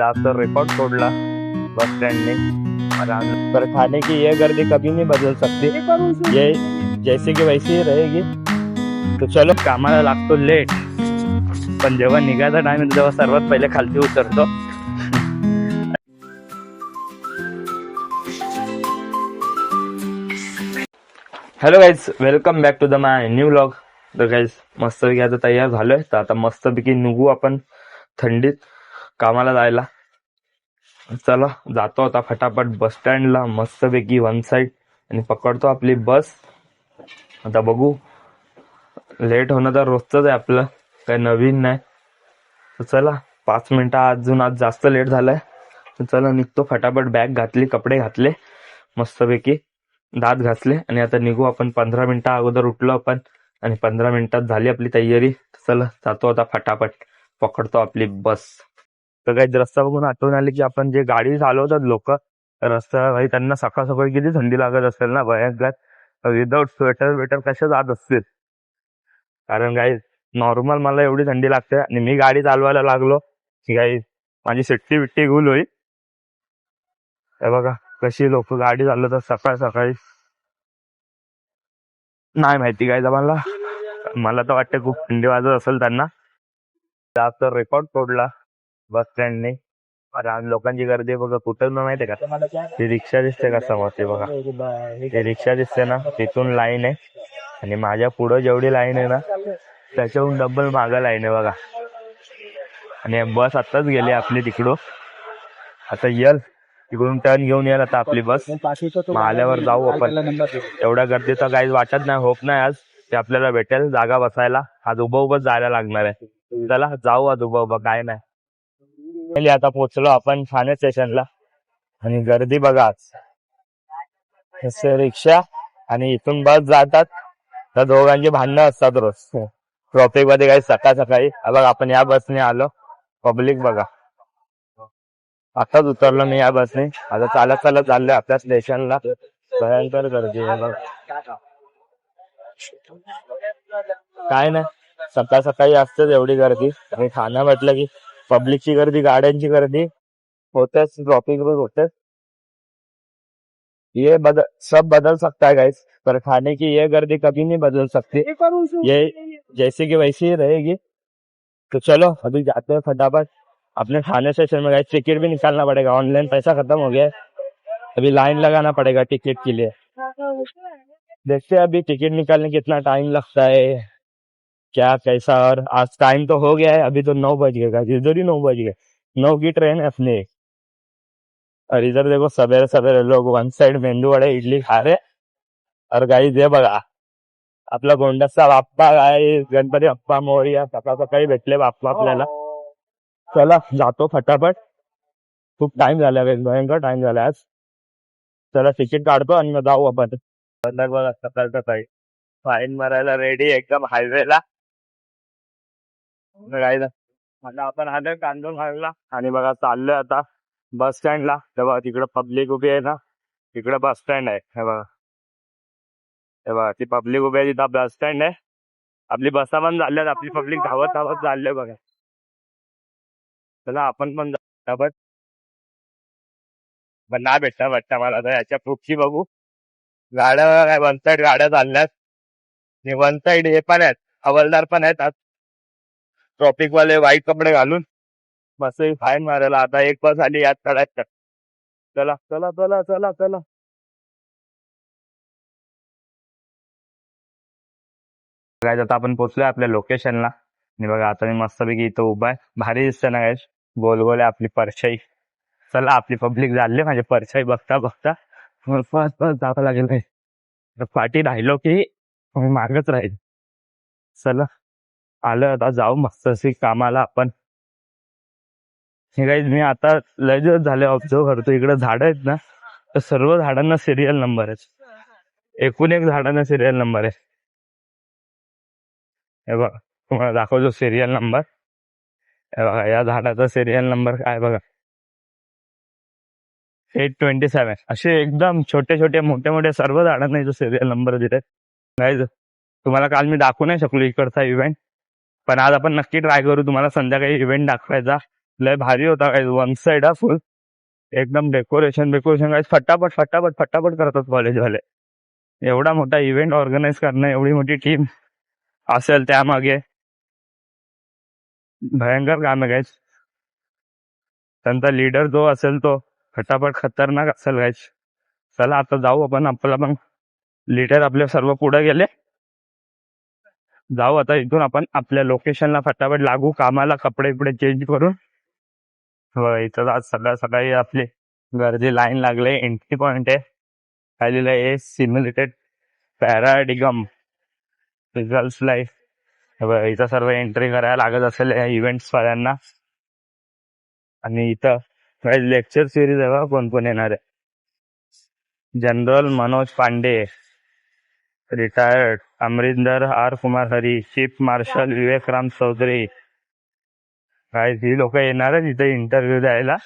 जास्त रिकॉर्ड तोड़ला bus stand ने। पर खाने की ये गर्दी कभी नहीं बदल सकती, ये जैसे की वैसी ही रहेगी। तो चलो, कामाला लागतो लेट, पण जेव्हा निघायचा टाइम येतो तेव्हा सर्वात पहिले खालती उतरतो। Hello guys, welcome back to the my new vlog. तर गाईज मस्तपैकी आता तयार झालोय, तर आता मस्तपैकी निघू आपण थंडीत कामाला जायला। चला जातो आता फटाफट बस स्टँडला मस्तपैकी वन साइड आणि पकडतो आपली बस। आता बघू, लेट होणं तर रोजच आहे आपलं, काही नवीन नाही। तर चला 5 मिनिटं अजून आज जास्त लेट झालाय, तर चला निघतो फटाफट। बॅग घातली, कपडे घातले, मस्तपैकी दात घासले आणि आता निघू आपण। 15 मिनिटं अगोदर उठलो आपण आणि 15 मिनिटात झाली आपली तयारी। चला जातो आता फटाफट, पकडतो आपली बस। तर काही रस्ता बघून आठवण आली की आपण जे गाडी चालवतात लोक रस्ता, भाई त्यांना सकाळ सकाळी किती थंडी लागत असेल ना भयंकर, विदाउट स्वेटर वेटर कशा जात असतील। कारण काही नॉर्मल मला एवढी थंडी लागते आणि मी गाडी चालवायला लागलो की काही माझी सिट्टी बिट्टी गुल होईल। हे बघा कशी लोक गाडी चालवतात सकाळ सकाळी, नाही माहिती काय मला तर वाटतं खूप थंडी वाजत असेल त्यांना। जास्त रेकॉर्ड तोडला बस स्टँडने, आणि लोकांची गर्दी बघा कुठं माहितीये का, ती रिक्षा दिसते का समोर, ते बघा ती रिक्षा दिसते ना, तिथून लाईन आहे आणि माझ्या पुढं जेवढी लाईन आहे ना त्याच्याहून डबल मागं लाईन आहे बघा। आणि बस आत्ताच गेली आपली तिकडून, आता येल तिकडून टर्न घेऊन येईल आता आपली बस। आल्यावर जाऊ आपण। एवढ्या गर्दीचा काही वाटत नाही, होप नाही आज ते आपल्याला भेटेल जागा बसायला। आज उभं जायला लागणार आहे, चला जाऊ आज उभं काय नाही। आता पोहोचलो आपण ठाणे स्टेशनला आणि गर्दी बघा आज, रिक्षा आणि इथून बस जातात, त्या दोघांची भांडणं असतात रोज ट्रॉफिक मध्ये। काही सकाळ सकाळी बघा आपण या बसने आलो, पब्लिक बघा, आताच उतरलो मी या बसने, आता चालत चालत चाललोय आपल्या स्टेशनला। भयंकर गर्दी आहे बघा, काय नाही सकाळ सकाळी असतेच एवढी गर्दी। आणि ठाणे म्हटलं की पब्लिकची गर्दी, गाड्यांची गर्दी होतेच, ट्रॉफिक रोज होतेच। ये सब बदल सकता है गाइस, पर खाने की ये गर्दी कभी नहीं बदल सकती, ये जैसे की वैसी ही रहेगी। तो चलो अभी जाते हैं फटाफट अपने थाने स्टेशन में। गाइस टिकट भी निकालना पड़ेगा, ऑनलाइन पैसा खत्म हो गया है, अभी लाइन लगाना पड़ेगा टिकट के लिए। देखते हैं अभी टिकट निकालने कितना टाइम लगता है, क्या कैसा। और आज टाइम तो हो गया है, अभी तो 9 बज गए, इधर ही 9 बज गए, 9 की ट्रेन है अपने। और इधर देखो सवेरे सवेरे लोग वन साइड मेंदू वडे इडली खा रहे। और गाइस ये बघा आपला गोंडसचा बाप्पा, गाइस गणपती बाप्पा मोरया, सकाळ सकाळी भेटले बाप्पा आपल्याला। चला जातो फटाफट, खूप टाइम झाला, भयंकर टाइम झाला आज। चला तिकीट काढतो आणि मग जाऊ आपण। बघा सकाळ सकाळी फाईन मारायला रेडी एकदम हायवेला। आता आपण आलोय कांदून खायला आणि बघा चाललोय आता बस स्टँडला। तेव्हा तिकडं पब्लिक उभी आहे ना, तिकडे बस स्टँड आहे, हे बघा हे बघा ती पब्लिक उभी आहे, तिथं बस स्टँड आहे। आपली बसा पण झाल्यात, आपली पब्लिक धावत धावत चालले बघा। चला आपण पण धावत, पण नाही भेटता मला तर याच्या पुढची बघू। गाड्या काय वन साइड गाड्या चालल्यात, वन साइड हे पण आहेत, हवालदार पण आहेत आज, ट्रॉफिक वाले व्हाईट कपडे घालून मस्त फाईन मारायला। आता एक बस आली यात चढायचं, चला चला चला चला चला। आता आपण पोहोचलोय आपल्या लोकेशनला आणि बघा आता मी मस्तपैकी इथं उभा आहे, भारी दिसते ना गाइस, गोल गोल आहे आपली परछाई। चला आपली पब्लिक झाली माझी परछाई बघता बघता, फर्स्ट फर्स्ट जावं लागेल, पाठी राहिलो की मार्गच राहील। चला आलं आता, जाऊ मस्त अशी कामाला आपण। हे गाइस मी आता लय दिवस झाले ऑब्झर्व करतो, इकडे झाडं आहेत ना, तर सर्व झाडांना सिरियल नंबर आहे, एकूण एक झाडांना सिरियल नंबर आहे। हे बघा तुम्हाला दाखवतो सिरियल नंबर, हे बघा या झाडाचा सिरियल नंबर काय बघा, 827। असे एकदम छोटे छोटे मोठे मोठे सर्व झाडांना जो सिरियल नंबर दिले गाइस। तुम्हाला काल मी दाखवू नाही शकलो इकडचा इव्हेंट, पण आज आपण नक्की ट्राय करू तुम्हाला संध्याकाळी इव्हेंट दाखवायचा। लय भारी होता गाईज, वन साइड हा फुल एकदम डेकोरेशन गाईज, फटाफट फटाफट फटाफट करतात कॉलेजवाले. एवढा मोठा इव्हेंट ऑर्गनाईज करणं, एवढी मोठी टीम असेल त्यामागे, भयंकर काम आहे गाईज. त्यांचा लीडर जो असेल तो फटाफट खतरनाक असेल गाईज. चला आता जाऊ आपण, आपला पण लीडर आपले सर्व पुढे गेले. जाऊ आता इथून आपण आपल्या लोकेशनला फटाफट लागू कामाला, कपडे बिपडे चेंज करून. इथं आज सकाळ सकाळी आपली गर्दी लाईन लागले. एंट्री पॉइंट आहे, काय लिहिलं आहे, सिम्युलेटेड पॅराडिगम रिझल्ट लाईफ. इथं सर्व एंट्री करायला लागत असेल या इव्हेंट्स वाल्यांना. आणि इथं लेक्चर सिरीज आहे बघा, कोण कोण येणार आहे. General Manoj Pandey retired, Amarinder R Kumar Hari, chief marshal Vivek Ram Chaudhari. काय ही लोक येणार आहेत इथे इंटरव्ह्यू द्यायला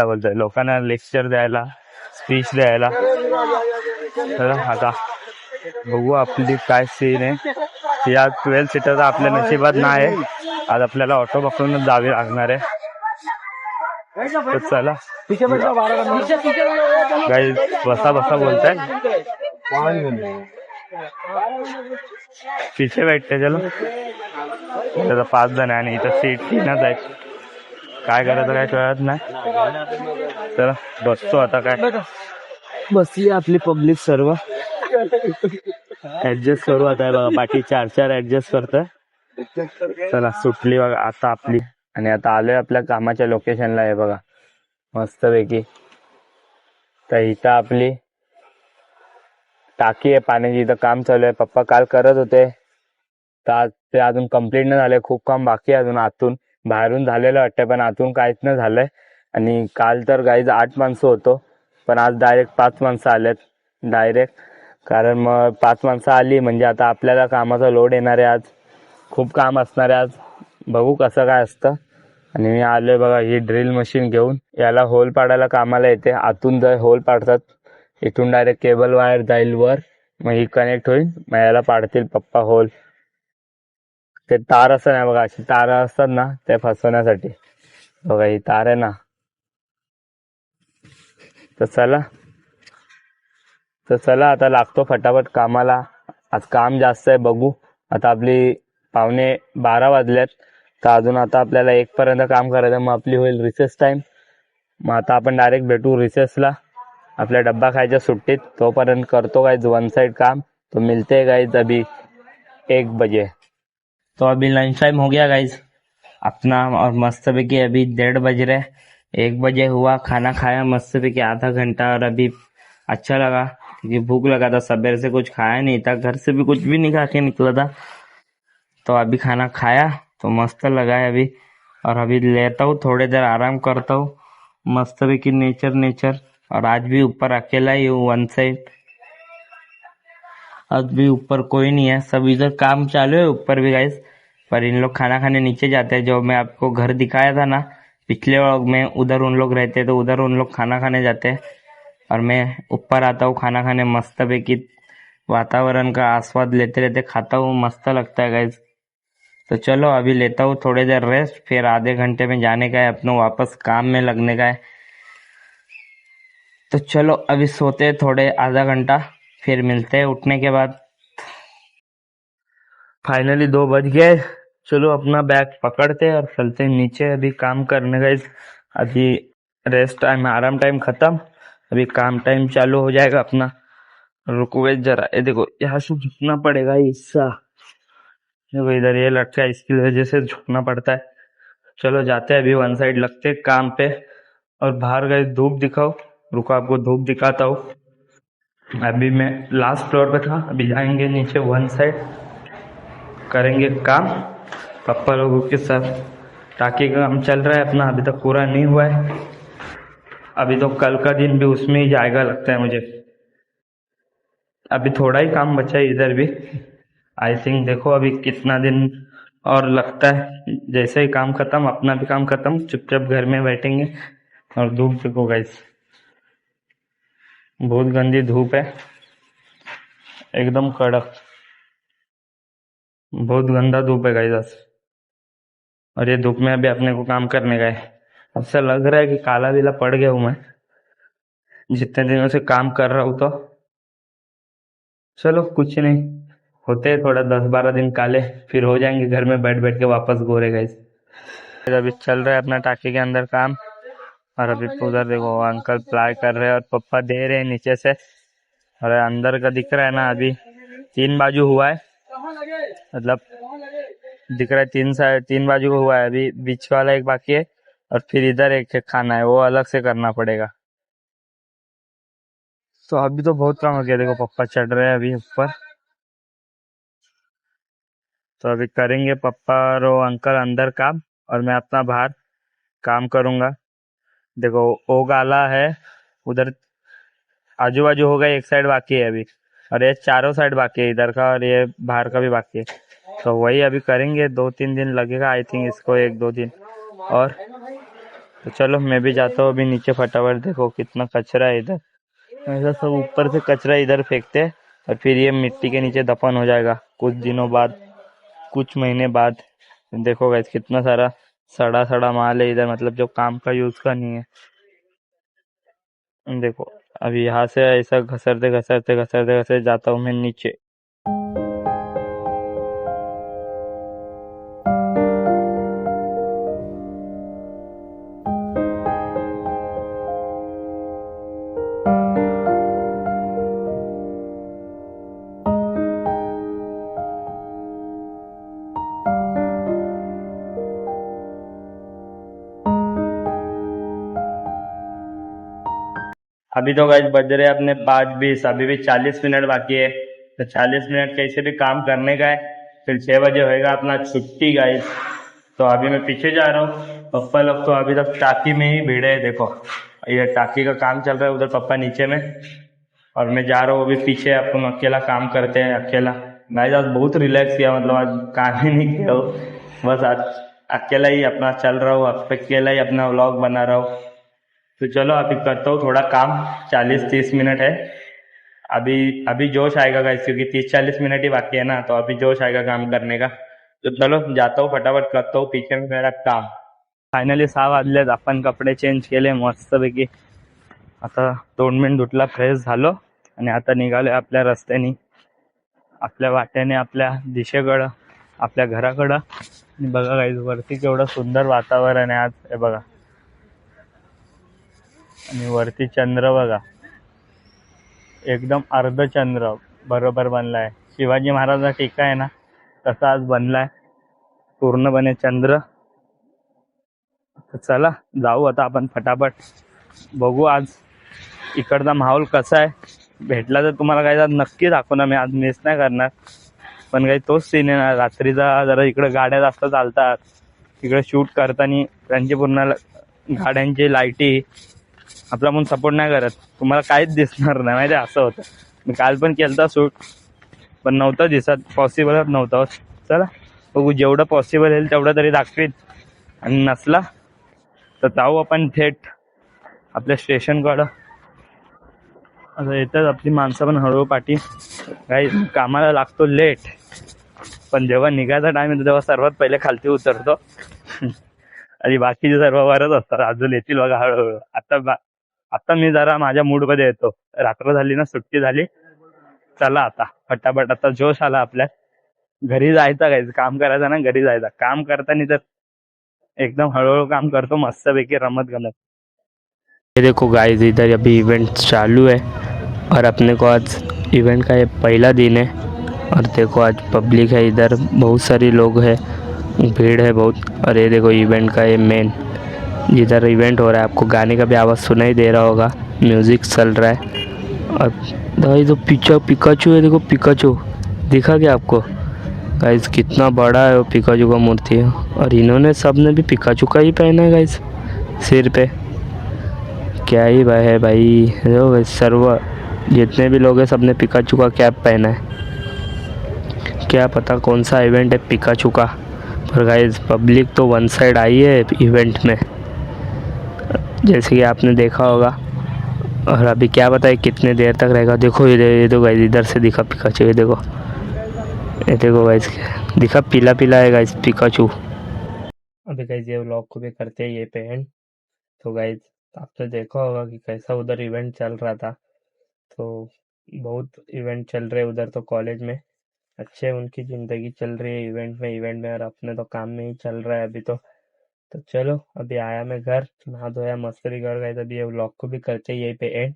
बोलतोय लोकांना, लेक्चर द्यायला, स्पीच द्यायला. तर आता बघू आपली काय सीन आहे. या 12 सीटर आपल्या नशिबात नाही, आज आपल्याला ऑटो पकडूनच जावे लागणार आहे. तर चला गाईज, बसा बसा बोलताय, पिछे बैठते चलो. त्याचा 5 जण आहे आणि इथं सीट 3च आहेत. काय करायचं काय कळत नाही. चला बसतो आता, काय बसली आपली पब्लिक सर्व. ऍडजस्ट करू आता. बघा बाकी 4 ऍडजस्ट करतोय. चला सुटली बघा आता आपली. आणि आता आलोय आपल्या कामाच्या लोकेशनला आहे बघा, मस्तपैकी. तर इथं आपली टाकी आहे पाण्याची, इथं काम चालू आहे. पप्पा काल करत होते, तर ते अजून कम्प्लीट नाही झालंय. खूप काम बाकी आहे अजून. आतून बाहेरून झालेलं वाटतंय, पण आतून काहीच नाही झालंय. आणि काल तर गाईज 8 माणसं होतो, पण आज डायरेक्ट 5 माणसं आलेत डायरेक्ट. कारण मग 5 माणसं आली म्हणजे आता आपल्याला कामाचा लोड येणार आहे. आज खूप काम असणार आहे आज, बघू कसं काय असतं. आणि मी आलोय बघा ही ड्रिल मशीन घेऊन. याला होल पाडायला कामाला येते. आतून जर होल पाडतात, इथून डायरेक्ट केबल वायर जाईल वर, मग ही कनेक्ट होईल, मग याला पाडतील पप्पा होल. ते तार असं नाही बघा, अशी तार असतात ना, ते फसवण्यासाठी. बघा ही तार आहे ना. तर चला आता लागतो फटाफट कामाला. आज काम जास्त आहे, बघू. आता आपली 11:45 वाजल्यात, तर अजून आता आपल्याला 1 पर्यंत काम करायचं, मग आपली होईल रिसेस टाइम. मग आता आपण डायरेक्ट भेटू रिसेसला, आपल्या डब्बा खायच्या सुट्टीत. तोपर्यंत करतो गाइज वन साइड काम. तो मिलते हैं गाइज अभी 1 बजे. तो अभी लंच टाइम हो गया गाइज अपना, और मस्त पैकी अभी 1:30 बज रहे. 1 बजे हुआ, खाना खाया मस्त पैकी आधा घंटा, और अभी अच्छा लगा क्योंकि भूख लगा था. सवेरे से कुछ खाया नहीं था, घर से भी कुछ भी नहीं खा के निकला था. तो अभी खाना खाया तो मस्त लगा है अभी. और अभी लेता हूँ, थोड़ी देर आराम करता हूँ, मस्त पैकी नेचर. और आज भी ऊपर अकेला ही हूँ वन साइड. आज भी ऊपर कोई नहीं है, सब इधर काम चालू है ऊपर भी गाइस. पर इन लोग खाना खाने नीचे जाते हैं. जो मैं आपको घर दिखाया था ना पिछले व्लॉग में, उधर उन लोग रहते हैं, तो उधर उन लोग खाना खाने जाते हैं. और मैं ऊपर आता हूँ खाना खाने, मस्त पैकी वातावरण का आस्वाद लेते लेते खाता हूँ, मस्त लगता है गाइस. तो चलो अभी लेता हूँ थोड़ी देर रेस्ट, फिर आधे घंटे में जाने का है अपनों, वापस काम में लगने का है. तो चलो अभी सोते हैं थोड़े, आधा घंटा, फिर मिलते हैं उठने के बाद. फाइनली 2 बज गए. चलो अपना बैग पकड़ते और चलते हैं नीचे अभी काम करने का. अभी रेस्ट टाइम, आराम टाइम खत्म, अभी काम टाइम चालू हो जाएगा अपना. रुको जरा, ये देखो यहाँ से झुकना पड़ेगा हिस्सा, देखो इधर ये लटका है, इसकी वजह से झुकना पड़ता है. चलो जाते हैं अभी वन साइड, लगते हैं काम पे. और बाहर गए धूप दिखाओ, रुको आपको धूप दिखाता हूँ. अभी मैं लास्ट फ्लोर पे था, अभी जाएंगे नीचे वन साइड, करेंगे काम पापा लोगों के साथ. टाकी का काम चल रहा है अपना, अभी तक पूरा नहीं हुआ है. अभी तो कल का दिन भी उसमें ही जाएगा लगता है मुझे. अभी थोड़ा ही काम बचा है इधर भी, आई थिंक. देखो अभी कितना दिन और लगता है. जैसे ही काम खत्म, अपना भी काम खत्म, चुपचाप घर में बैठेंगे. और धूप देखो गाइस, बहुत गंदी धूप है, एकदम कड़क, बहुत गंदा धूप है गाइस. और ये धूप में अभी अपने को काम करने का है। ऐसा लग रहा है कि काला बीला पड़ गया हूँ मैं, जितने दिनों से काम कर रहा हूँ। तो चलो कुछ नहीं, होते हैं थोड़ा 10-12 दिन काले, फिर हो जाएंगे घर में बैठ बैठ के वापस गोरे गाइस। अभी चल रहा है अपना टाकी के अंदर काम। और अभी उधर देखो अंकल प्लाई कर रहे हैं और पप्पा दे रहे हैं नीचे से। और अंदर का दिख रहा है ना, अभी 3 बाजू हुआ है, मतलब दिख रहा है 3 बाजू को हुआ है। अभी बीच वाला एक बाकी है और फिर इधर एक खाना है, वो अलग से करना पड़ेगा। तो अभी तो बहुत काम हो गया, देखो पप्पा चढ़ रहे हैं अभी ऊपर। तो अभी करेंगे पप्पा और वो अंकल अंदर काम, और मैं अपना बाहर काम करूंगा। देखो ओ गाला है उधर, आजू बाजू हो गए, एक साइड बाकी है अभी, और ये चारों साइड बाकी है, इधर का और ये बाहर का भी बाकी है। तो वही अभी करेंगे, 2-3 दिन लगेगा आई थिंक इसको, 1-2 दिन और। तो चलो मैं भी जाता हूँ अभी नीचे फटाफट। देखो कितना कचरा है इधर, ऐसा सब ऊपर से कचरा इधर फेंकते हैं और फिर ये मिट्टी के नीचे दफन हो जाएगा कुछ दिनों बाद, कुछ महीने बाद। देखो गाइस कितना सारा सड़ा सड़ा माल है इधर, मतलब जो काम का यूज का नहीं है। देखो अभी यहाँ से ऐसा घसरते घसरते घसरते घसरते जाता हूँ मैं नीचे। अभी तो गाइस बज रहे अपने 5:20, अभी भी 40 मिनट बाकी है। तो 40 मिनट कैसे भी काम करने का है, फिर 6 बजे होएगा अपना छुट्टी गाइस। तो अभी मैं पीछे जा रहा हूँ, पप्पा लोग तो अभी तक टाकी में ही भिड़े हैं। देखो ये टाकी का काम चल रहा है, उधर पप्पा नीचे में और मैं जा रहा हूँ अभी पीछे। अपन अकेला काम करते हैं, अकेला। मैं आज बहुत रिलैक्स किया, मतलब आज काम ही नहीं किया हूँ, बस आज अकेला ही अपना चल रहा हूँ, अकेला ही अपना व्लॉग बना रहा हूँ। तो चलो अभी करता हूँ थोड़ा काम, 40-30 मिनट है अभी। अभी जोश आएगा गाइस, क्योंकि 30-40 मिनट ही बाकी है ना, तो अभी जोश आएगा काम करने का। तो चलो जाता हूँ फटाफट, करता हूँ पीछे में मेरा काम। फायनली 6 वाजलेत, आपण कपडे चेंज केले मस्तपैकी, आता 2 मिनिट धुतला, फ्रेश झालो आणि आता निघालो आपल्या रस्त्याने, आपल्या वाट्याने, आपल्या दिशेकडं, आपल्या घराकडं। आणि बघा गाइस वरती केवढं सुंदर वातावरण आहे आज, हे बघा। आणि वरती चंद्र बघा, एकदम अर्धचंद्र बरोबर बनलाय, शिवाजी महाराजांचा टीका आहे ना तसा आज बनलाय पूर्णपणे चंद्र। तर चला जाऊ आता आपण फटाफट, बघू आज इकडचा माहोल कसा आहे। भेटला तर तुम्हाला काय आज नक्की दाखवणार मी, आज मिस नाही करणार। पण काही तोच सीन आहे ना, रात्रीचा जरा इकडे गाड्या जास्त चालतात, इकडे शूट करताना त्यांची पूर्ण गाड्यांची लाईटी आपला म्हणून सपोर्ट नाही करत, तुम्हाला काहीच दिसणार नाही माहिती, असं होतं। मी काल पण केलता शूट, पण नव्हतं दिसत, पॉसिबलच नव्हतं। चला बघू, जेवढं पॉसिबल होईल तेवढं तरी दाखवीन, आणि नसला तर जाऊ आपण थेट आपल्या स्टेशनकडं। आता येतात आपली माणसं पण हळूहळू पाठी, काही कामाला लागतो लेट, पण जेव्हा निघायचा टाइम येतो तेव्हा सर्वात पहिले खालती उतरतो आणि बाकीचे सर्व वरच असतात, अजून येतील बघा हळूहळू। आता मी जरा माझ्या मूडमध्ये येतो, रात्र झाली ना, सुट्टी झाली, चला आता फटाफट, आता जोश आला आपल्यात, घरी जायचं गाइस, काम करायचं ना, घरी जायचं। काम करताना तर एकदम हळूहळू काम करतो, मस्तपैकी रमत गमत। ये देखो गाइस इधर अभी इवेंट चालू है, और अपने को आज इवेंट का ये पहला दिन है, और देखो आज पब्लिक है इधर, बहुत सारी लोग है, भीड़ है बहुत। और ये देखो इवेंट का ये मेन, जिधर इवेंट हो रहा है, आपको गाने का भी आवाज़ सुनाई दे रहा होगा, म्यूज़िक चल रहा है। और गाइस तो पीछे पिकाचू है, देखो पिकाचू दिखा क्या आपको गाइस, कितना बड़ा है वो पिकाचू का मूर्ति है। और इन्होंने सबने भी पिकाचू का ही पहना है गाइस सिर पे, क्या ही भाई है भाई, देखो गाइस सर्व जितने भी लोग हैं सबने पिकाचू का कैप पहना है। क्या पता कौन सा इवेंट है पिकाचू का, पर गाइस पब्लिक तो वन साइड आई है इवेंट में, जैसे कि आपने देखा होगा। और अभी क्या पता है कितने देर तक रहेगा। देखो ये तो गाइस इधर से दिखा पिकाचू, ये देखो गाइस दिखा, पीला पीला है गाइस पिकाचू। अभी गाइज ये व्लॉग को भी करते हैं ये पे एंड। तो गाइज आपने देखा होगा कि कैसा उधर इवेंट चल रहा था। तो बहुत इवेंट चल रहे उधर तो कॉलेज में, अच्छे उनकी जिंदगी चल रही है इवेंट में और अपने तो काम में ही चल रहा है अभी तो चलो अभी आया मैं घर, नहा धोया मस्ती कर गए, तभी ये व्लॉग को भी करते हैं यहीं पे एंड।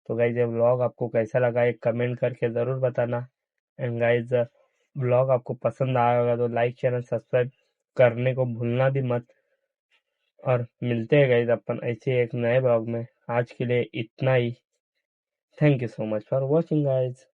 तो गाइज ये व्लॉग आपको कैसा लगा एक कमेंट करके ज़रूर बताना। एंड गाइज व्लॉग आपको पसंद आया होगा तो लाइक चैनल सब्सक्राइब करने को भूलना भी मत। और मिलते हैं गाइज अपन ऐसे एक नए ब्लॉग में। आज के लिए इतना ही। Thank you so much for watching guys.